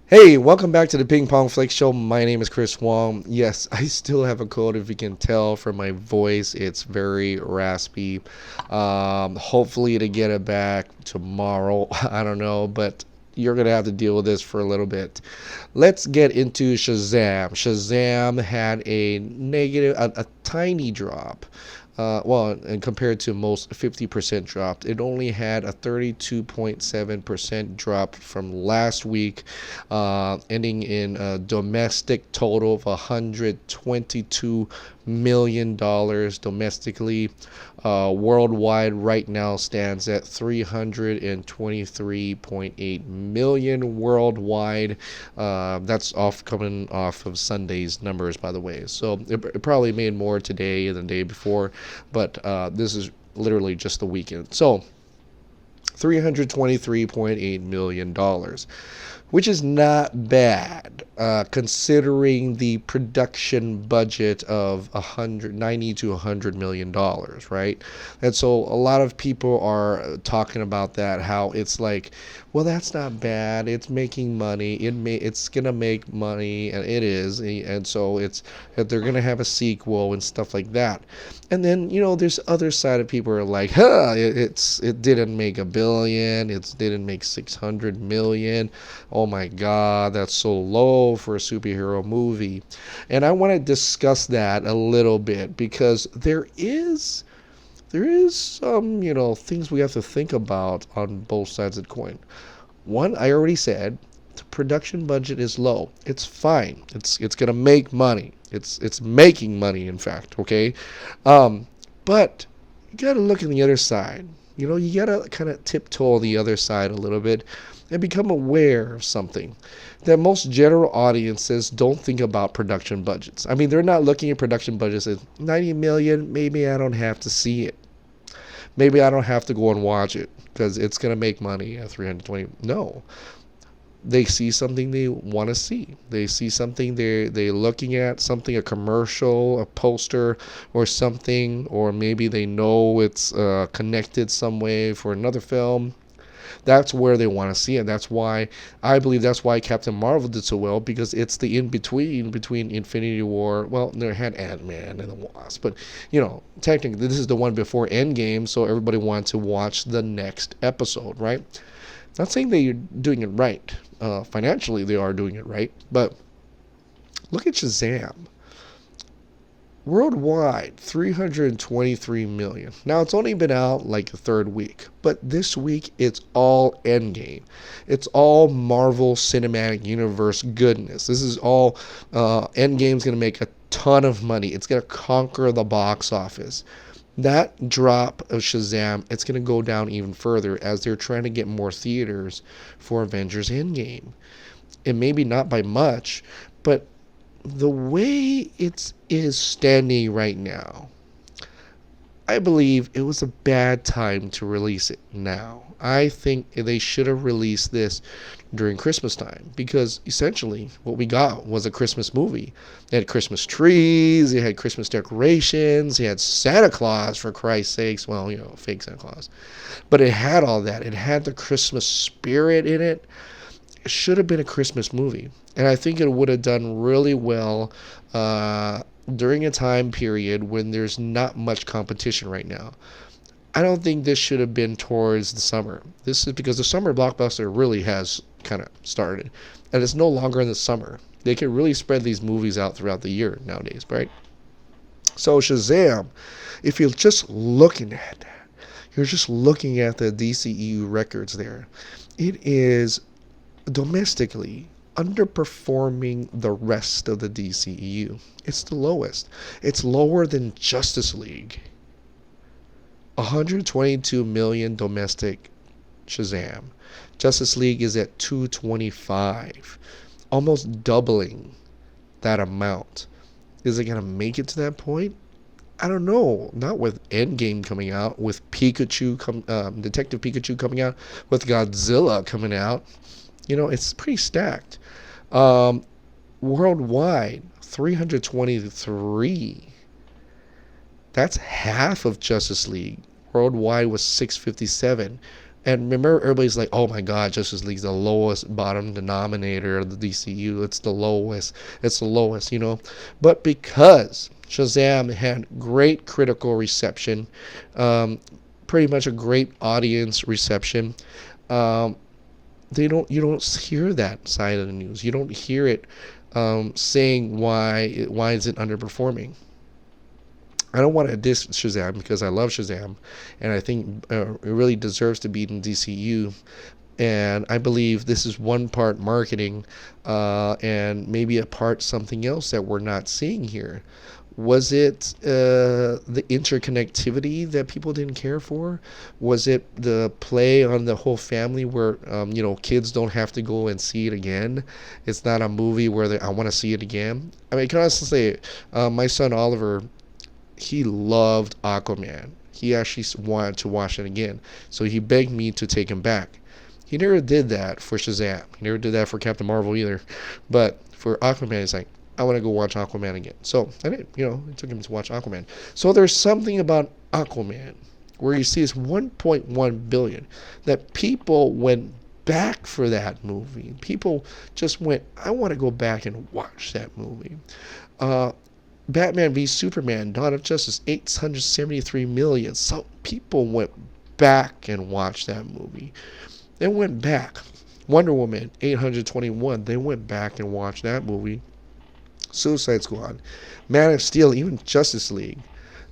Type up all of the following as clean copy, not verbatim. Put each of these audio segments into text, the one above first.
Hey, welcome back to the Ping Pong Flick Show. My name is Chris Wong. Yes, I still have a cold. If you can tell from my voice, it's very raspy. Hopefully, to get it back tomorrow. I don't know, but you're gonna have to deal with this for a little bit. Let's get into Shazam. Shazam had a negative, a tiny drop. And compared to most 50% dropped, it only had a 32.7% drop from last week, ending in a domestic total of $122 million domestically. Worldwide right now stands at 323.8 million worldwide. That's coming off of Sunday's numbers, by the way. So it probably made more today than the day before, but this is literally just the weekend. So $323.8 million, which is not bad considering the production budget of 190 to $100 million, right? And so a lot of people are talking about that, how it's like, well, that's not bad. It's making money. It's gonna make money, and it is. And so they're gonna have a sequel and stuff like that. And then there's other side of people are like, it didn't make $1 billion. It didn't make 600 million. Oh my God, that's so low for a superhero movie. And I want to discuss that a little bit because there is some things we have to think about on both sides of the coin. One, I already said, the production budget is low. It's fine. It's gonna make money. It's making money, in fact. Okay, but you gotta look at the other side. You gotta kind of tiptoe the other side a little bit and become aware of something that most general audiences don't think about production budgets. I mean, they're not looking at production budgets as 90 million. Maybe I don't have to see it. Maybe I don't have to go and watch it because it's going to make money at 320. No. They see something they want to see. They see something they're looking at, something, a commercial, a poster, or something, or maybe they know it's connected some way for another film. That's where they want to see it. I believe that's why Captain Marvel did so well, because it's the between Infinity War. Well, they had Ant-Man and the Wasp, but technically this is the one before Endgame, so everybody wanted to watch the next episode, right? Not saying they're doing it right. Financially, they are doing it right, but look at Shazam. Worldwide, 323 million. Now, it's only been out like the third week, but this week it's all Endgame. It's all Marvel Cinematic Universe goodness. This is all Endgame's going to make a ton of money. It's going to conquer the box office. That drop of Shazam, it's going to go down even further as they're trying to get more theaters for Avengers Endgame. And maybe not by much, but the way it is standing right now, I believe it was a bad time to release it now. I think they should have released this during Christmas time, because essentially what we got was a Christmas movie. It had Christmas trees, it had Christmas decorations, it had Santa Claus, for Christ's sakes. Well, fake Santa Claus. But it had all that. It had the Christmas spirit in it. It should have been a Christmas movie. And I think it would have done really well during a time period when there's not much competition right now. I don't think this should have been towards the summer. This is because the summer blockbuster really has kind of started. And it's no longer in the summer. They can really spread these movies out throughout the year nowadays, right? So Shazam, if you're just looking at that, you're just looking at the DCEU records there, it is domestically underperforming the rest of the DCEU. It's the lowest. It's lower than Justice League. 122 million domestic Shazam. Justice League is at 225, almost doubling that amount. Is it going to make it to that point? I don't know. Not with Endgame coming out, with Detective Pikachu coming out, with Godzilla coming out. It's pretty stacked. Worldwide, 323. That's half of Justice League. Worldwide was 657. And remember, everybody's like, oh my God, Justice League's the lowest bottom denominator of the DCU. It's the lowest. It's the lowest, you know. But because Shazam had great critical reception, pretty much a great audience reception, um, you don't hear that side of the news. You don't hear it saying why is it underperforming. I don't want to diss Shazam because I love Shazam, and I think it really deserves to be in DCU. And I believe this is one part marketing, and maybe a part something else that we're not seeing here. Was it the interconnectivity that people didn't care for? Was it the play on the whole family where kids don't have to go and see it again? It's not a movie where I want to see it again. I mean, I can honestly say, my son Oliver, he loved Aquaman. He actually wanted to watch it again, so he begged me to take him back. He never did that for Shazam. He never did that for Captain Marvel either. But for Aquaman, he's like, I want to go watch Aquaman again. So I did. It took him to watch Aquaman. So there's something about Aquaman where you see it's 1.1 billion that people went back for that movie. People just went, I want to go back and watch that movie. Batman v Superman, Dawn of Justice, 873 million. So people went back and watched that movie. They went back. Wonder Woman, 821. They went back and watched that movie. Suicide Squad, Man of Steel, even Justice League.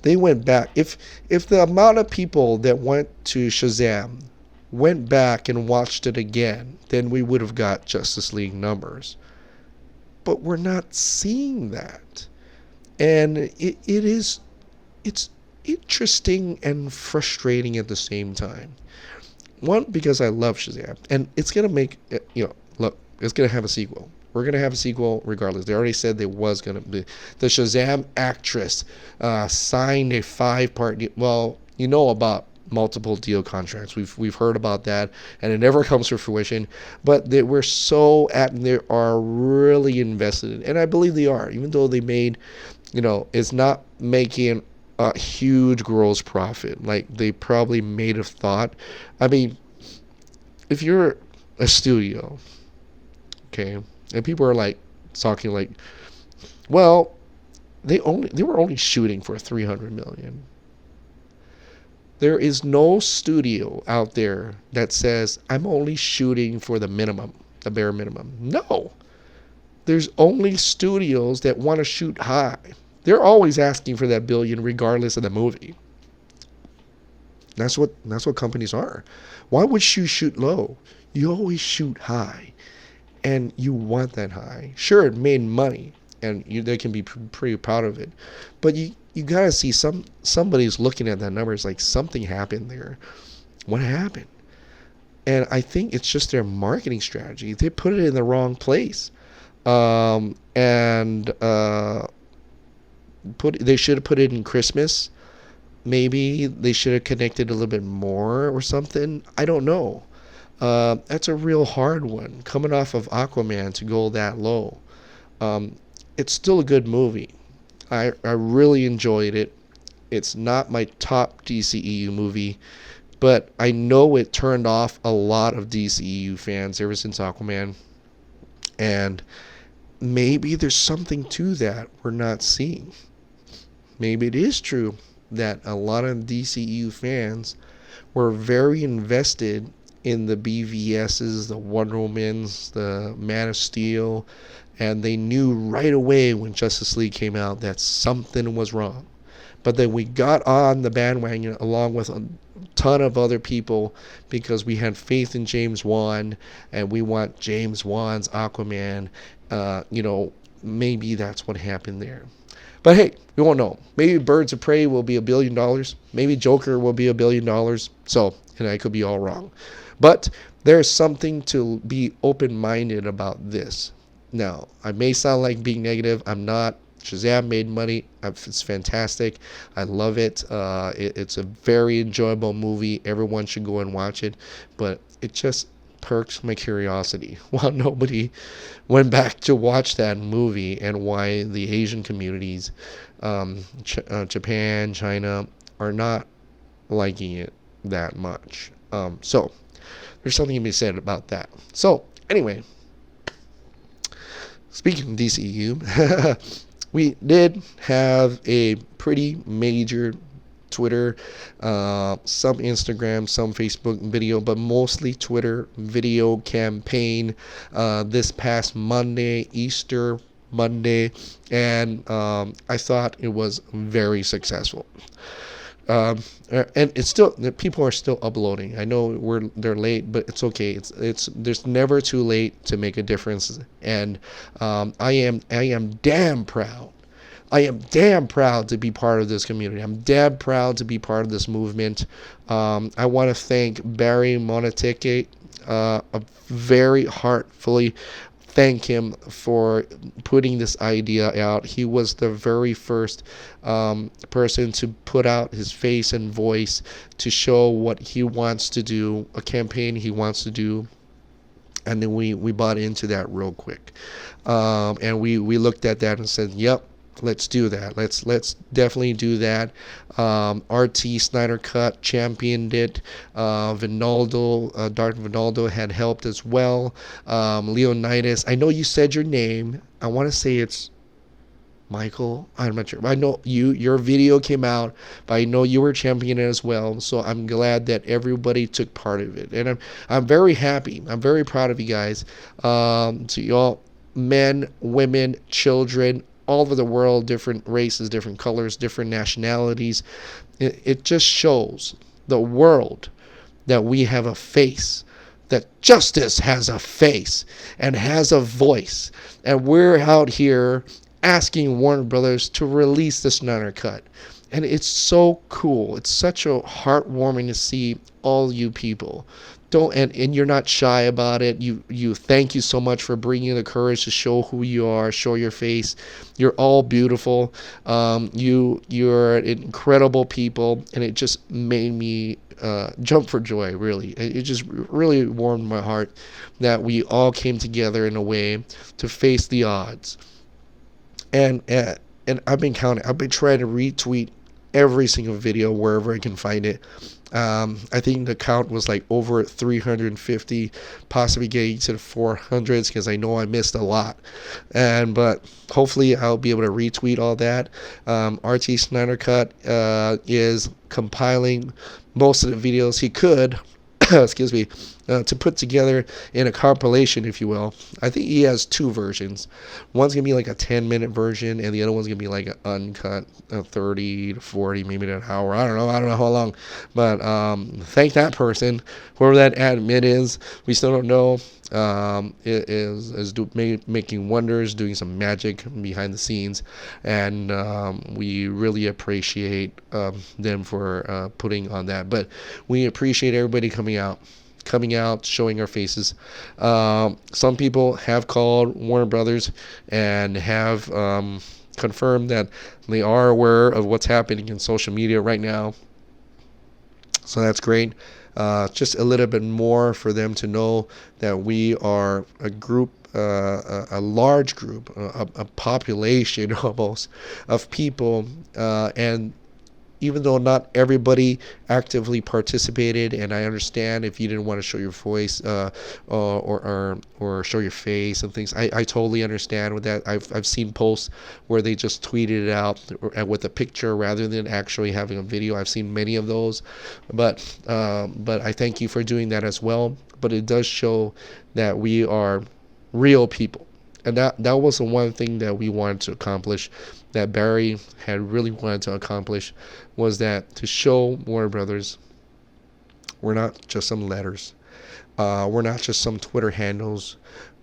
They went back. If the amount of people that went to Shazam went back and watched it again, then we would have got Justice League numbers. But we're not seeing that. And it's interesting and frustrating at the same time. One, because I love Shazam, and it's gonna make look, it's gonna have a sequel. We're gonna have a sequel regardless. They already said there was gonna be. The Shazam actress signed a 5-part deal. Well, about multiple deal contracts. We've heard about that, and it never comes to fruition. But they are really invested in, and I believe they are, even though they made, it's not making a huge gross profit like they probably made have thought. I mean, if you're a studio, okay, and people are like talking like, well, they were only shooting for 300 million. There is no studio out there that says I'm only shooting for the minimum, the bare minimum. No. There's only studios that want to shoot high. They're always asking for that billion regardless of the movie. That's what companies are. Why would you shoot low? You always shoot high. And you want that high. Sure, it made money, and they can be pretty proud of it. But you gotta see somebody's looking at that number. It's like something happened there. What happened? And I think it's just their marketing strategy. They put it in the wrong place. They should have put it in Christmas. Maybe they should have connected a little bit more or something. I don't know. That's a real hard one. Coming off of Aquaman to go that low. It's still a good movie. I really enjoyed it. It's not my top DCEU movie, but I know it turned off a lot of DCEU fans ever since Aquaman. And maybe there's something to that we're not seeing. Maybe it is true that a lot of DCEU fans were very invested in the BVS's, the Wonder Woman's, the Man of Steel, and they knew right away when Justice League came out that something was wrong. But then we got on the bandwagon along with a ton of other people because we had faith in James Wan, and we want James Wan's Aquaman. Maybe that's what happened there. But hey, we won't know. Maybe Birds of Prey will be $1 billion. Maybe Joker will be $1 billion. So, I could be all wrong. But there's something to be open-minded about this. Now, I may sound like being negative. I'm not. Shazam made money. It's fantastic. I love it. It's a very enjoyable movie. Everyone should go and watch it. But it just perks my curiosity. While nobody went back to watch that movie, and why the Asian communities, Japan, China, are not liking it that much. So There's something to be said about that. So anyway, speaking of DCEU, we did have a pretty major Twitter, some Instagram, some Facebook video, but mostly Twitter video campaign this past Monday, Easter Monday, and I thought it was very successful. And it's still, people are still uploading. I know they're late, but it's okay. It's there's never too late to make a difference, and I am damn proud. I am damn proud to be part of this community. I'm damn proud to be part of this movement. I want to thank Barry Monateke, very heartfully thank him for putting this idea out. He was the very first person to put out his face and voice to show what he wants to do, a campaign he wants to do. And then we bought into that real quick. And we looked at that and said, yep, let's do that. Let's definitely do that. RT Snyder Cut championed it. Vinaldo, Dark Vinaldo had helped as well. Leonidas, I know you said your name. I want to say it's Michael. I'm not sure. I know your video came out, but I know you were championing as well. So I'm glad that everybody took part of it, and I'm very happy. I'm very proud of you guys. To y'all, men, women, children, all over the world, different races, different colors, different nationalities. It just shows the world that we have a face, that justice has a face and has a voice. And we're out here asking Warner Brothers to release the Snyder Cut. And it's so cool. It's such a heartwarming to see all you people. And you're not shy about it. You thank you so much for bringing the courage to show who you are, show your face. You're all beautiful. You're incredible people, and it just made me jump for joy. Really, it just really warmed my heart that we all came together in a way to face the odds. And I've been counting. I've been trying to retweet every single video wherever I can find it. I think the count was like over 350, possibly getting to the 400s, because I know I missed a lot. But hopefully I'll be able to retweet all that. RT Snyder Cut is compiling most of the videos he could, excuse me, to put together in a compilation, if you will. I think he has two versions. One's going to be like a 10-minute version, and the other one's going to be like an uncut 30 to 40, maybe an hour. I don't know how long. But thank that person, whoever that admin is. We still don't know. It is making wonders, doing some magic behind the scenes, and we really appreciate them for putting on that. But we appreciate everybody coming out, showing our faces. Some people have called Warner Brothers and have confirmed that they are aware of what's happening in social media right now. So that's great. Just a little bit more for them to know that we are a group, a large group, a population almost of people, and even though not everybody actively participated, and I understand if you didn't want to show your voice or show your face and things, I totally understand with that. I've seen posts where they just tweeted it out with a picture rather than actually having a video. I've seen many of those, but I thank you for doing that as well. But it does show that we are real people. And that was the one thing that we wanted to accomplish, that Barry had really wanted to accomplish, was that to show Warner Brothers we're not just some letters. We're not just some Twitter handles.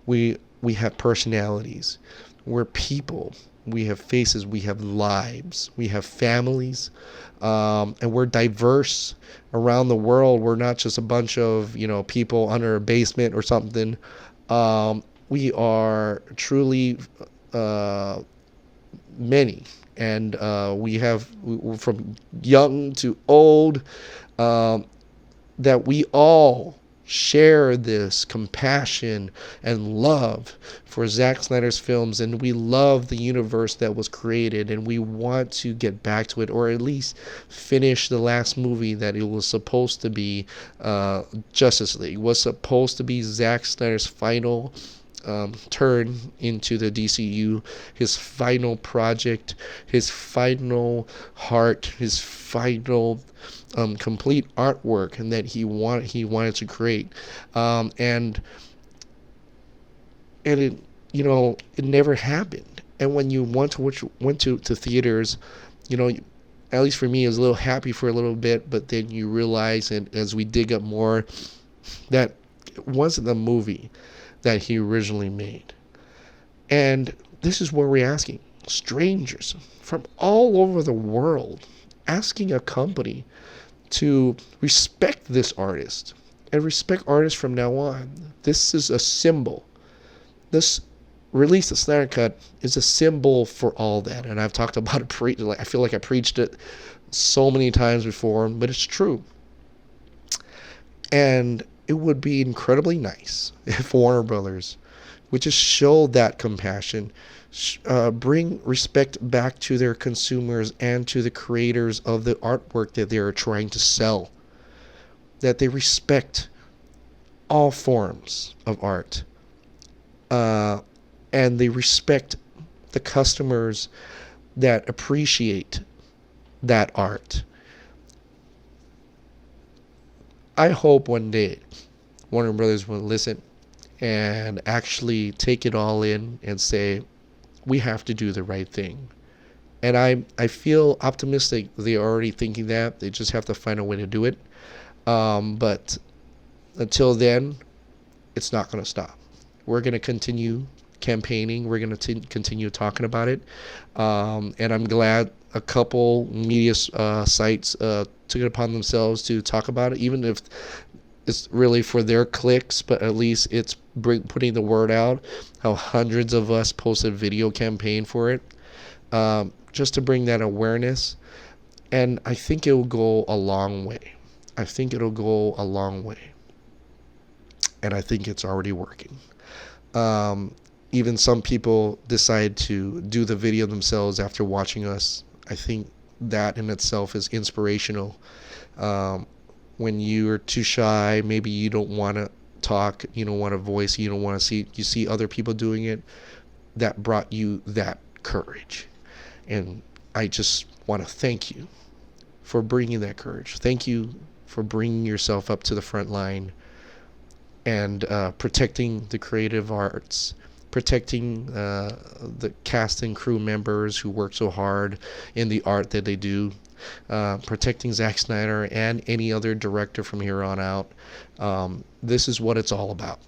We have personalities. We're people. We have faces. We have lives. We have families. And we're diverse around the world. We're not just a bunch of, people under a basement or something. We are truly many, and we're from young to old, that we all share this compassion and love for Zack Snyder's films, and we love the universe that was created, and we want to get back to it, or at least finish the last movie that it was supposed to be. Justice League was supposed to be Zack Snyder's final turn into the DCEU, his final project, his final heart, his final complete artwork, and that he wanted to create, and it, it never happened. And when you went to theaters, at least for me, I was a little happy for a little bit, but then you realize, and as we dig up more, that it wasn't the movie that he originally made. And this is what we're asking. Strangers from all over the world asking a company to respect this artist and respect artists from now on. This is a symbol. This release of Snyder Cut is a symbol for all that. And I've talked about it, I feel like I preached it so many times before, but it's true. And it would be incredibly nice if Warner Brothers would just show that compassion, bring respect back to their consumers and to the creators of the artwork that they are trying to sell, that they respect all forms of art, and they respect the customers that appreciate that art. I hope one day Warner Brothers will listen and actually take it all in and say, we have to do the right thing. And I feel optimistic they're already thinking that. They just have to find a way to do it. But until then, it's not going to stop. We're going to continue campaigning. We're going to continue talking about it. And I'm glad a couple media sites took it upon themselves to talk about it, even if it's really for their clicks, but at least it's putting the word out. How hundreds of us posted a video campaign for it, just to bring that awareness. And I think it will go a long way. I think it'll go a long way. And I think it's already working. Even some people decide to do the video themselves after watching us. I think that in itself is inspirational. When you're too shy, maybe you don't want to talk, you don't want to voice, you don't want to see, you see other people doing it, that brought you that courage. And I just want to thank you for bringing that courage. Thank you for bringing yourself up to the front line and protecting the creative arts, protecting the cast and crew members who work so hard in the art that they do, protecting Zack Snyder and any other director from here on out. This is what it's all about.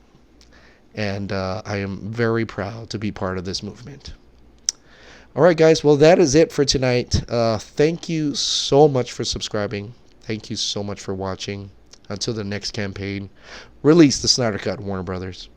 And I am very proud to be part of this movement. All right, guys. Well, that is it for tonight. Thank you so much for subscribing. Thank you so much for watching. Until the next campaign, release the Snyder Cut, Warner Brothers.